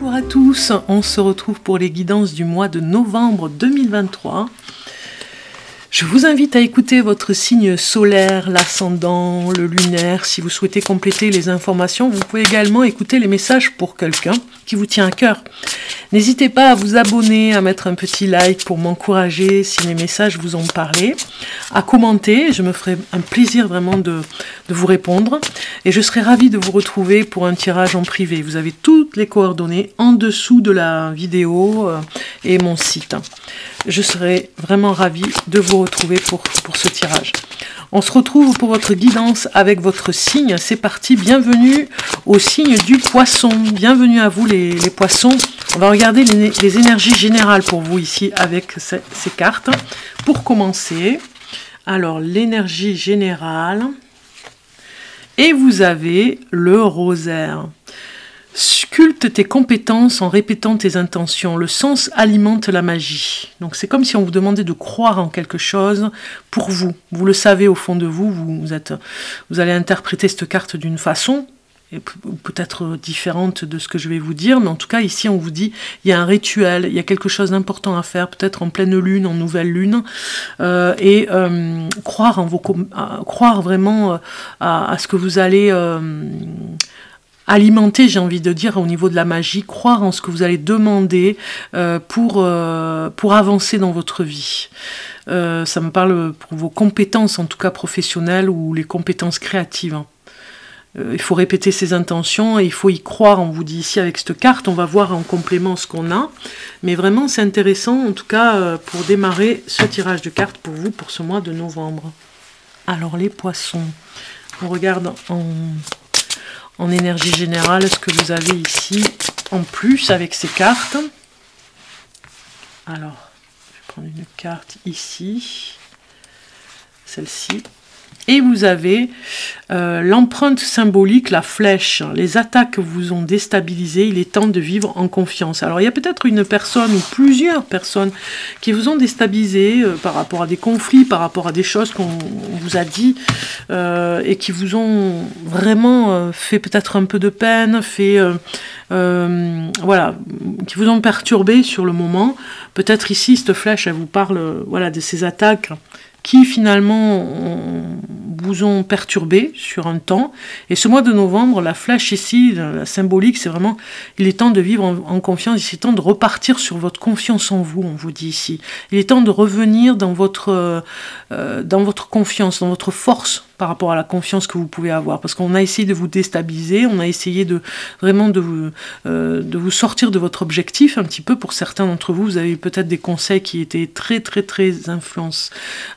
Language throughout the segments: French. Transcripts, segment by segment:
Bonjour à tous, on se retrouve pour les guidances du mois de novembre 2023. Je vous invite à écouter votre signe solaire, l'ascendant, le lunaire. Si vous souhaitez compléter les informations, vous pouvez également écouter les messages pour quelqu'un qui vous tient à cœur. N'hésitez pas à vous abonner, à mettre un petit like pour m'encourager si les messages vous ont parlé, à commenter, je me ferai un plaisir vraiment de vous répondre et je serai ravie de vous retrouver pour un tirage en privé. Vous avez toutes les coordonnées en dessous de la vidéo et mon site. Je serai vraiment ravie de vous retrouver pour ce tirage. On se retrouve pour votre guidance avec votre signe. C'est parti, bienvenue au signe du poisson. Bienvenue à vous les poissons. On va regarder les énergies générales pour vous ici avec ces cartes. Pour commencer, alors l'énergie générale. Et vous avez le rosaire. Sculpte tes compétences en répétant tes intentions. Le sens alimente la magie. Donc c'est comme si on vous demandait de croire en quelque chose pour vous. Vous le savez au fond de vous, vous allez interpréter cette carte d'une façon, peut-être différente de ce que je vais vous dire, mais en tout cas ici on vous dit il y a un rituel, il y a quelque chose d'important à faire, peut-être en pleine lune, en nouvelle lune, croire vraiment à ce que vous allez alimenter, j'ai envie de dire, au niveau de la magie, croire en ce que vous allez demander pour avancer dans votre vie. Ça me parle pour vos compétences, en tout cas professionnelles, ou les compétences créatives. Il faut répéter ses intentions et il faut y croire, on vous dit ici avec cette carte, on va voir en complément ce qu'on a. Mais vraiment, c'est intéressant, en tout cas, pour démarrer ce tirage de cartes pour vous, pour ce mois de novembre. Alors, les poissons, on regarde en énergie générale ce que vous avez ici en plus avec ces cartes. Alors, je vais prendre une carte ici, celle-ci. Et vous avez l'empreinte symbolique, la flèche. Les attaques vous ont déstabilisé, il est temps de vivre en confiance. Alors il y a peut-être une personne ou plusieurs personnes qui vous ont déstabilisé par rapport à des conflits, par rapport à des choses qu'on vous a dit et qui vous ont vraiment fait peut-être un peu de peine, voilà, qui vous ont perturbé sur le moment. Peut-être ici, cette flèche, elle vous parle voilà, de ces attaques qui finalement vous ont perturbé sur un temps. Et ce mois de novembre, la flèche ici, la symbolique, c'est vraiment, il est temps de vivre en confiance, il est temps de repartir sur votre confiance en vous, on vous dit ici. Il est temps de revenir dans votre confiance, dans votre force par rapport à la confiance que vous pouvez avoir. Parce qu'on a essayé de vous déstabiliser, on a essayé vraiment de vous sortir de votre objectif un petit peu. Pour certains d'entre vous, vous avez eu peut-être des conseils qui étaient très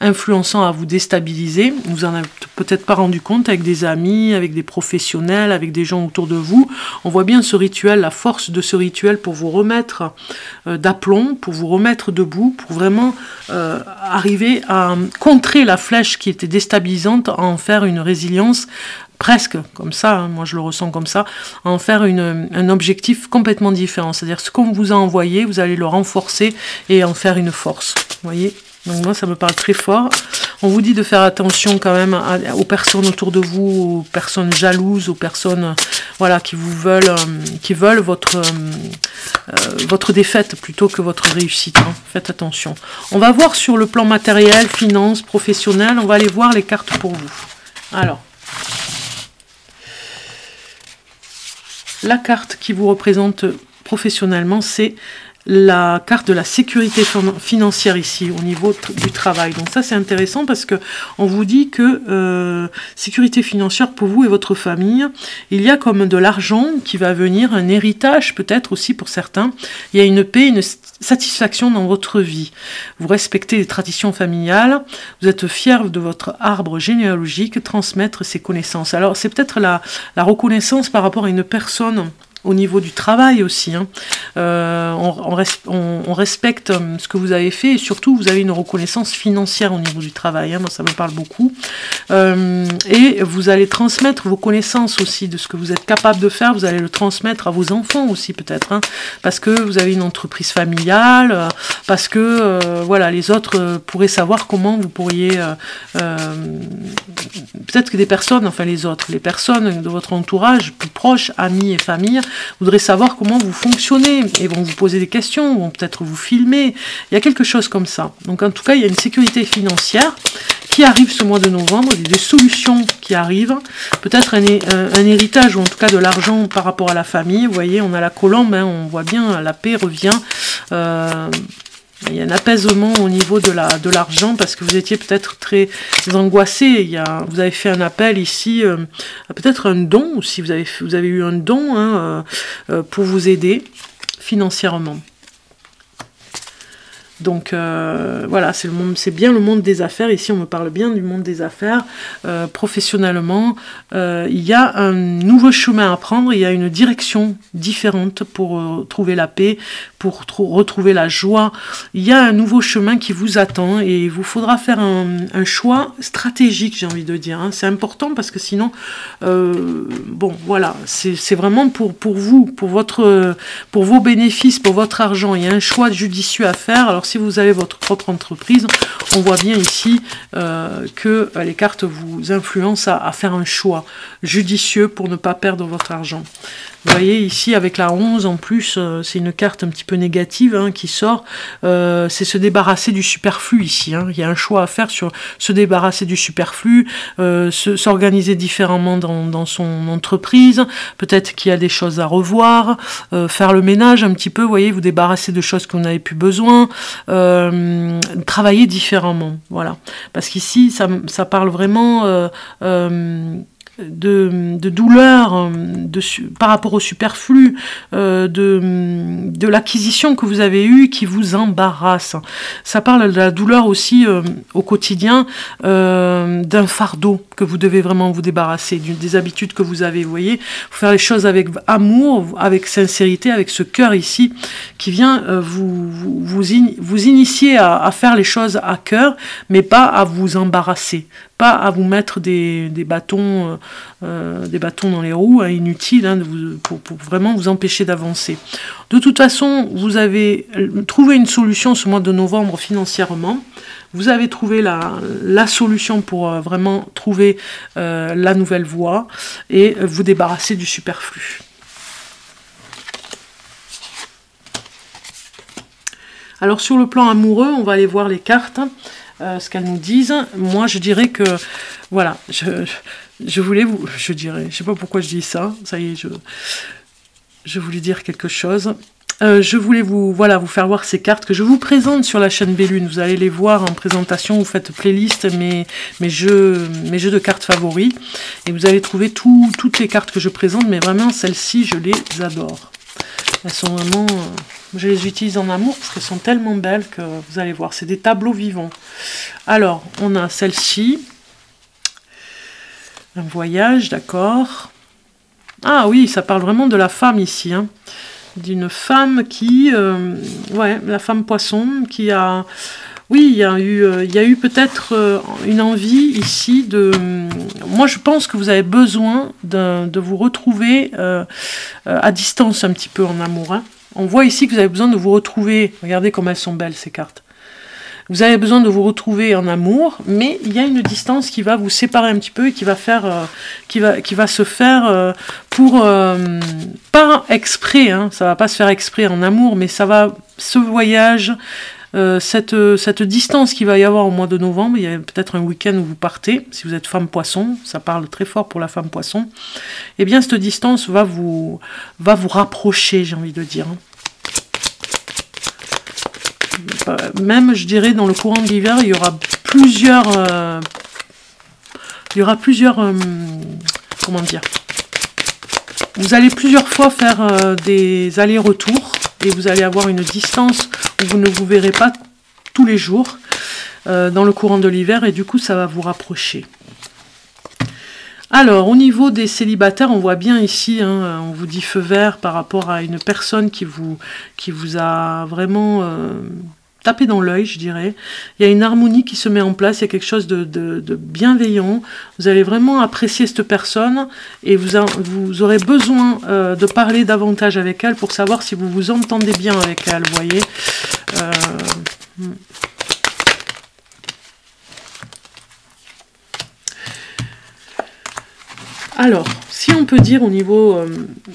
influençants à vous déstabiliser. Vous en avez peut-être pas rendu compte avec des amis, avec des professionnels, avec des gens autour de vous. On voit bien ce rituel, la force de ce rituel pour vous remettre d'aplomb, pour vous remettre debout, pour vraiment arriver à contrer la flèche qui était déstabilisante, à en faire une résilience presque comme ça, hein, moi je le ressens comme ça, à en faire un objectif complètement différent. C'est-à-dire ce qu'on vous a envoyé, vous allez le renforcer et en faire une force. Vous voyez ? Donc moi ça me parle très fort. On vous dit de faire attention quand même aux personnes autour de vous, aux personnes jalouses, aux personnes voilà, qui veulent votre défaite plutôt que votre réussite. Hein. Faites attention. On va voir sur le plan matériel, finance, professionnel, on va aller voir les cartes pour vous. Alors, la carte qui vous représente professionnellement, c'est la carte de la sécurité financière ici au niveau du travail. Donc ça c'est intéressant parce que on vous dit que sécurité financière pour vous et votre famille, il y a comme de l'argent qui va venir, un héritage peut-être aussi pour certains. Il y a une paix, une satisfaction dans votre vie. Vous respectez les traditions familiales, vous êtes fier de votre arbre généalogique, transmettre ses connaissances. Alors c'est peut-être la reconnaissance par rapport à une personne au niveau du travail aussi, hein. On respecte ce que vous avez fait et surtout vous avez une reconnaissance financière au niveau du travail, hein. Moi ça me parle beaucoup, et vous allez transmettre vos connaissances aussi de ce que vous êtes capable de faire, vous allez le transmettre à vos enfants aussi peut-être, hein, parce que vous avez une entreprise familiale, parce que voilà, les autres pourraient savoir comment vous pourriez peut-être que des personnes, enfin les personnes de votre entourage plus proches, amis et famille, voudraient savoir comment vous fonctionnez et vont vous poser des questions, vont peut-être vous filmer. Il y a quelque chose comme ça. Donc en tout cas, il y a une sécurité financière qui arrive ce mois de novembre, il y a des solutions qui arrivent, peut-être un héritage ou en tout cas de l'argent par rapport à la famille. Vous voyez, on a la colombe, hein, on voit bien, la paix revient. Il y a un apaisement au niveau de l'argent parce que vous étiez peut-être très angoissé. Vous avez fait un appel ici, peut-être un don aussi, vous avez eu un don hein, pour vous aider financièrement. Donc voilà, c'est bien le monde des affaires. Ici, on me parle bien du monde des affaires. Professionnellement, il y a un nouveau chemin à prendre. Il y a une direction différente pour trouver la paix, pour retrouver la joie. Il y a un nouveau chemin qui vous attend et il vous faudra faire un choix stratégique, j'ai envie de dire. Hein. C'est important parce que sinon, bon, voilà, c'est vraiment pour vous, pour vos bénéfices, pour votre argent. Il y a un choix judicieux à faire. Alors, si vous avez votre propre entreprise, on voit bien ici que les cartes vous influencent à faire un choix judicieux pour ne pas perdre votre argent. Vous voyez ici avec la 11 en plus, c'est une carte un petit peu négative hein, qui sort, c'est se débarrasser du superflu ici. Hein. Il y a un choix à faire sur se débarrasser du superflu, s'organiser différemment dans son entreprise, peut-être qu'il y a des choses à revoir, faire le ménage un petit peu, vous voyez, vous débarrasser de choses que vous n'avez plus besoin, travailler différemment, voilà. Parce qu'ici, ça parle vraiment de douleur par rapport au superflu, de l'acquisition que vous avez eue qui vous embarrasse. Ça parle de la douleur aussi au quotidien, d'un fardeau que vous devez vraiment vous débarrasser, des habitudes que vous avez, vous voyez, faut faire les choses avec amour, avec sincérité, avec ce cœur ici qui vient vous initier à faire les choses à cœur, mais pas à vous embarrasser, pas à vous mettre des bâtons dans les roues, hein, inutiles, hein, pour vraiment vous empêcher d'avancer. De toute façon, vous avez trouvé une solution ce mois de novembre financièrement. Vous avez trouvé la solution pour vraiment trouver la nouvelle voie et vous débarrasser du superflu. Alors sur le plan amoureux, on va aller voir les cartes, ce qu'elles nous disent. Moi, je dirais que, voilà, je sais pas pourquoi je dis ça, ça y est, je voulais dire quelque chose. Je voulais vous faire voir ces cartes que je vous présente sur la chaîne Bellune. Vous allez les voir en présentation, vous faites playlist mes jeux de cartes favoris. Et vous allez trouver toutes les cartes que je présente, mais vraiment celles-ci, je les adore. Elles sont vraiment... je les utilise en amour parce qu'elles sont tellement belles que vous allez voir, c'est des tableaux vivants. Alors, on a celle-ci. Un voyage, d'accord. Ah oui, ça parle vraiment de la femme ici, hein. D'une femme qui... ouais, la femme poisson qui a... Oui, il y a eu peut-être une envie ici de... Moi, je pense que vous avez besoin de vous retrouver à distance un petit peu en amour. Hein. On voit ici que vous avez besoin de vous retrouver. Regardez comme elles sont belles, ces cartes. Vous avez besoin de vous retrouver en amour, mais il y a une distance qui va vous séparer un petit peu et qui va se faire pour pas exprès, hein, ça va pas se faire exprès en amour, mais ça va, ce voyage, cette distance qu'il va y avoir au mois de novembre, il y a peut-être un week-end où vous partez, si vous êtes femme poisson, ça parle très fort pour la femme poisson, et bien cette distance va vous rapprocher, j'ai envie de dire. Même, je dirais, dans le courant de l'hiver, il y aura plusieurs... comment dire? Vous allez plusieurs fois faire des allers-retours et vous allez avoir une distance où vous ne vous verrez pas tous les jours dans le courant de l'hiver et du coup, ça va vous rapprocher. Alors, au niveau des célibataires, on voit bien ici, hein, on vous dit feu vert par rapport à une personne qui vous a vraiment tapé dans l'œil, je dirais. Il y a une harmonie qui se met en place, il y a quelque chose de bienveillant. Vous allez vraiment apprécier cette personne et vous aurez besoin de parler davantage avec elle pour savoir si vous vous entendez bien avec elle, vous voyez. Alors, Si on peut dire au niveau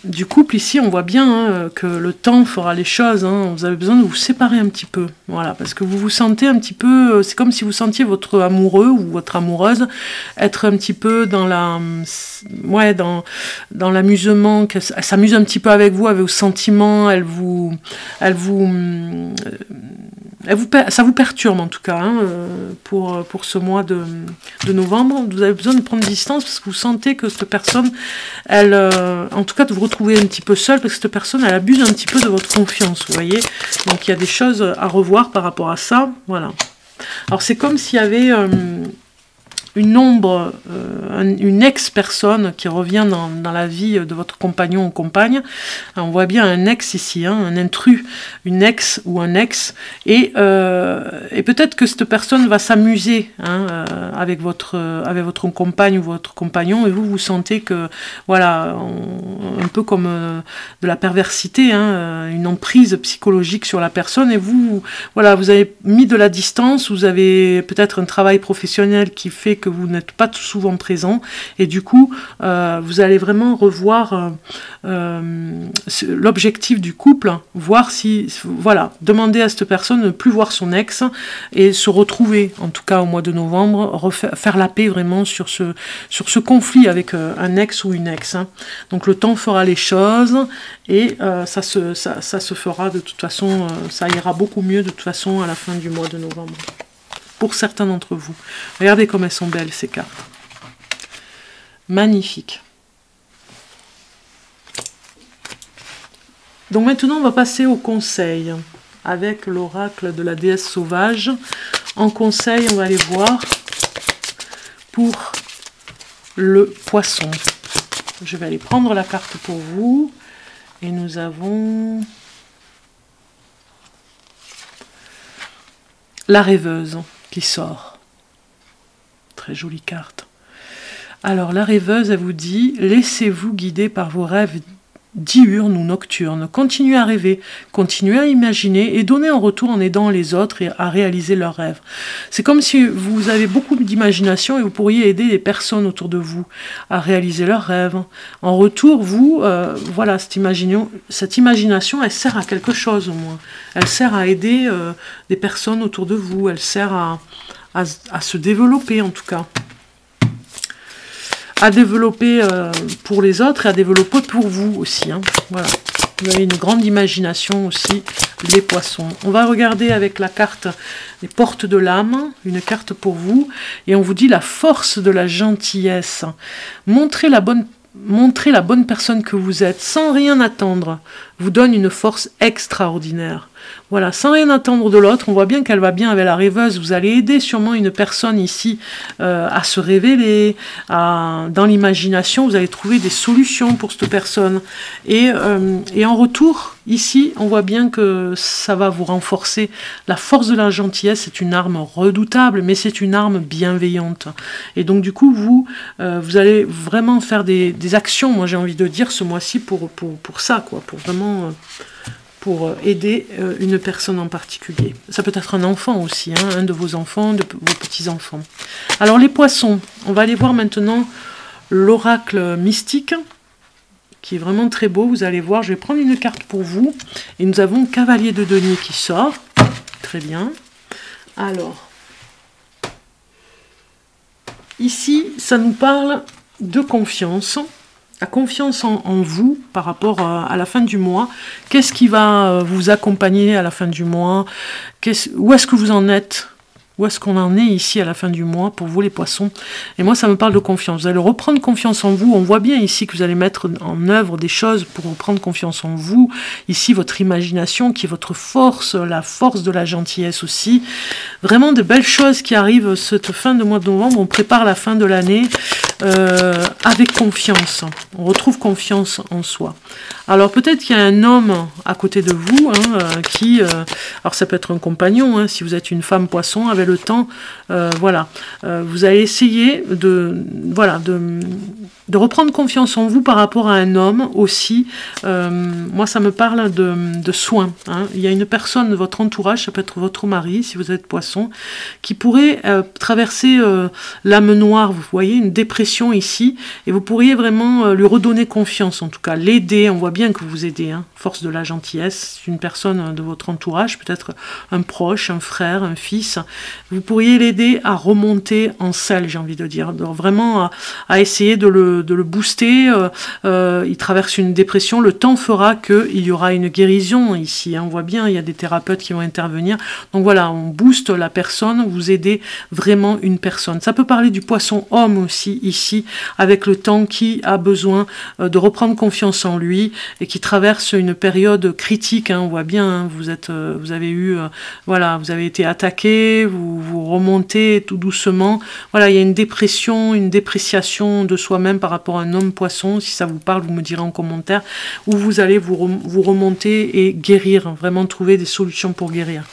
du couple, ici, on voit bien hein, que le temps fera les choses. Hein. Vous avez besoin de vous séparer un petit peu. Voilà, parce que vous vous sentez un petit peu... c'est comme si vous sentiez votre amoureux ou votre amoureuse être un petit peu dans la... Ouais, dans l'amusement. Elle s'amuse un petit peu avec vos sentiments. Ça vous perturbe en tout cas hein, pour ce mois de novembre. Vous avez besoin de prendre distance parce que vous sentez que cette personne, elle, en tout cas de vous retrouver un petit peu seul parce que cette personne, elle abuse un petit peu de votre confiance, vous voyez. Donc il y a des choses à revoir par rapport à ça, voilà. Alors c'est comme s'il y avait une ombre, une ex-personne qui revient dans la vie de votre compagnon ou compagne. On voit bien un ex ici, hein, un intrus, une ex ou un ex, et peut-être que cette personne va s'amuser hein, avec votre compagne ou votre compagnon, et vous sentez que, voilà, un peu comme de la perversité, hein, une emprise psychologique sur la personne, et voilà, vous avez mis de la distance, vous avez peut-être un travail professionnel qui fait que vous n'êtes pas souvent présent et du coup vous allez vraiment revoir l'objectif du couple, voir si, voilà, demander à cette personne de ne plus voir son ex et se retrouver, en tout cas au mois de novembre, faire la paix vraiment sur ce conflit avec un ex ou une ex. Hein. Donc le temps fera les choses et ça se fera de toute façon, ça ira beaucoup mieux de toute façon à la fin du mois de novembre. Pour certains d'entre vous. Regardez comme elles sont belles ces cartes. Magnifique. Donc maintenant on va passer au conseil avec l'oracle de la déesse sauvage. En conseil on va aller voir pour le poisson. Je vais aller prendre la carte pour vous et nous avons la rêveuse qui sort. Très jolie carte. Alors la rêveuse, elle vous dit, laissez-vous guider par vos rêves diurnes ou nocturnes. Continuez à rêver, continuez à imaginer et donnez en retour en aidant les autres et à réaliser leurs rêves. C'est comme si vous avez beaucoup d'imagination et vous pourriez aider les personnes autour de vous à réaliser leurs rêves. En retour, vous, voilà, cette imagination, elle sert à quelque chose au moins. Elle sert à aider des personnes autour de vous, elle sert à se développer en tout cas. À développer pour les autres et à développer pour vous aussi. Hein. Voilà. Vous avez une grande imagination aussi, les poissons. On va regarder avec la carte les portes de l'âme, une carte pour vous, et on vous dit la force de la gentillesse. Montrez la bonne personne que vous êtes, sans rien attendre, vous donne une force extraordinaire. Voilà, sans rien attendre de l'autre, on voit bien qu'elle va bien avec la rêveuse. Vous allez aider sûrement une personne ici à se révéler, dans l'imagination, vous allez trouver des solutions pour cette personne. Et en retour, ici, on voit bien que ça va vous renforcer. La force de la gentillesse, c'est une arme redoutable, mais c'est une arme bienveillante. Et donc, du coup, vous allez vraiment faire des actions, moi j'ai envie de dire, ce mois-ci pour ça, quoi, pour vraiment... pour aider une personne en particulier. Ça peut être un enfant aussi, hein, un de vos enfants, de vos petits-enfants. Alors les poissons, on va aller voir maintenant l'oracle mystique, qui est vraiment très beau, vous allez voir, je vais prendre une carte pour vous, et nous avons Cavalier de denier qui sort, très bien. Alors, ici, ça nous parle de confiance, la confiance en vous par rapport à la fin du mois. Qu'est-ce qui va vous accompagner à la fin du mois? Où est-ce que vous en êtes? Où est-ce qu'on en est ici à la fin du mois pour vous les poissons? Et moi ça me parle de confiance. Vous allez reprendre confiance en vous. On voit bien ici que vous allez mettre en œuvre des choses pour reprendre confiance en vous. Ici votre imagination qui est votre force, la force de la gentillesse aussi. Vraiment de belles choses qui arrivent cette fin de mois de novembre. On prépare la fin de l'année avec confiance. On retrouve confiance en soi. Alors peut-être qu'il y a un homme à côté de vous hein, qui... alors ça peut être un compagnon, hein, si vous êtes une femme poisson, avec le temps, voilà. Vous allez essayer de reprendre confiance en vous par rapport à un homme aussi. Moi, ça me parle de soins. Hein. Il y a une personne de votre entourage, ça peut être votre mari, si vous êtes poisson, qui pourrait traverser l'âme noire, vous voyez, une dépression ici, et vous pourriez vraiment lui redonner confiance, en tout cas, l'aider. On voit bien que vous aidez, hein, force de la gentillesse, une personne de votre entourage, peut-être un proche, un frère, un fils. Vous pourriez l'aider à remonter en selle, j'ai envie de dire, vraiment à essayer de le booster. Il traverse une dépression, le temps fera qu'il y aura une guérison ici. Hein. On voit bien, il y a des thérapeutes qui vont intervenir. Donc voilà, on booste la personne, vous aidez vraiment une personne. Ça peut parler du poisson homme aussi ici, avec le temps qui a besoin de reprendre confiance en lui et qui traverse une période critique. Hein. On voit bien, hein, vous avez eu, voilà, vous avez été attaqué, vous remontez tout doucement. Voilà, il y a une dépression, une dépréciation de soi-même par rapport à un homme poisson. Si ça vous parle, vous me direz en commentaire, où vous allez vous remonter et guérir, hein, vraiment trouver des solutions pour guérir.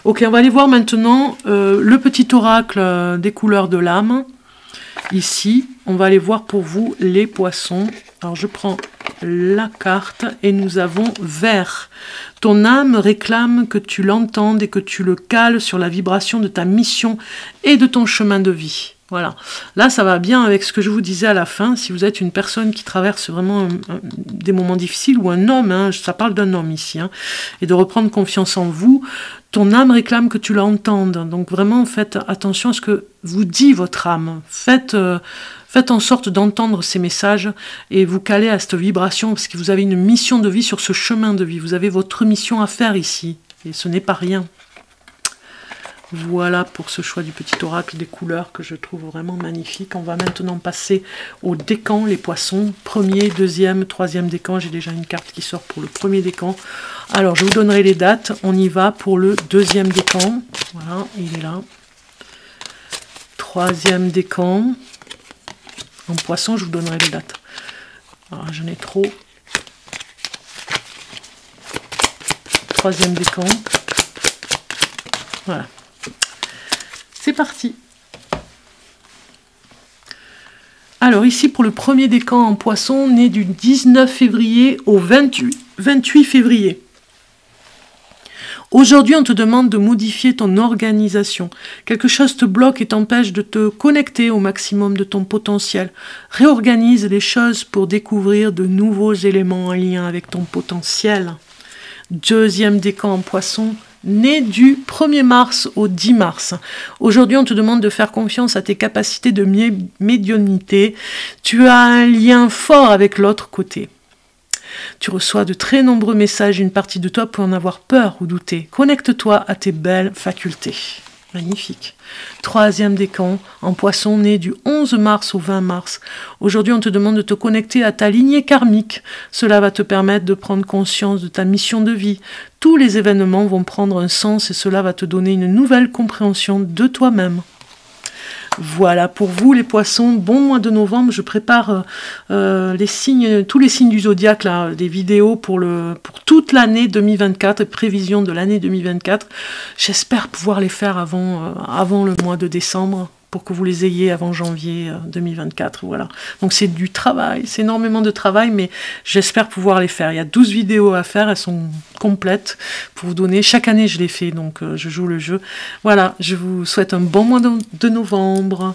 Ok, on va aller voir maintenant le petit oracle des couleurs de l'âme. Ici, on va aller voir pour vous les poissons. Alors, je prends la carte et nous avons vert. Ton âme réclame que tu l'entendes et que tu le cales sur la vibration de ta mission et de ton chemin de vie. Voilà, là ça va bien avec ce que je vous disais à la fin. Si vous êtes une personne qui traverse vraiment des moments difficiles, ou un homme, hein, ça parle d'un homme ici, hein, et de reprendre confiance en vous, ton âme réclame que tu l'entendes. Donc vraiment faites attention à ce que vous dit votre âme. Faites en sorte d'entendre ces messages et vous caler à cette vibration, parce que vous avez une mission de vie sur ce chemin de vie. Vous avez votre mission à faire ici, et ce n'est pas rien. Voilà pour ce choix du petit oracle des couleurs que je trouve vraiment magnifique. On va maintenant passer au décan, les poissons. Premier, deuxième, troisième décan. J'ai déjà une carte qui sort pour le premier décan. Alors, je vous donnerai les dates. On y va pour le deuxième décan. Voilà, il est là. Troisième décan. En poisson, je vous donnerai les dates. Alors, j'en ai trop. Troisième décan. Voilà. C'est parti. Alors ici pour le premier décan en poisson, né du 19 février au 28 février. Aujourd'hui, on te demande de modifier ton organisation. Quelque chose te bloque et t'empêche de te connecter au maximum de ton potentiel. Réorganise les choses pour découvrir de nouveaux éléments en lien avec ton potentiel. Deuxième décan en poisson, né du 1er mars au 10 mars. Aujourd'hui, on te demande de faire confiance à tes capacités de médiumnité. Tu as un lien fort avec l'autre côté. Tu reçois de très nombreux messages, une partie de toi peut en avoir peur ou douter. Connecte-toi à tes belles facultés. Magnifique. Troisième décan, en poisson, né du 11 mars au 20 mars. Aujourd'hui, on te demande de te connecter à ta lignée karmique. Cela va te permettre de prendre conscience de ta mission de vie. Tous les événements vont prendre un sens et cela va te donner une nouvelle compréhension de toi-même. Voilà pour vous les poissons, bon mois de novembre. Je prépare les signes, tous les signes du zodiaque, là, des vidéos pour toute l'année 2024, prévision de l'année 2024. J'espère pouvoir les faire avant le mois de décembre, pour que vous les ayez avant janvier 2024. Voilà. Donc c'est du travail, c'est énormément de travail, mais j'espère pouvoir les faire. Il y a 12 vidéos à faire, elles sont complètes pour vous donner. Chaque année je les fais, donc je joue le jeu. Voilà, je vous souhaite un bon mois de novembre.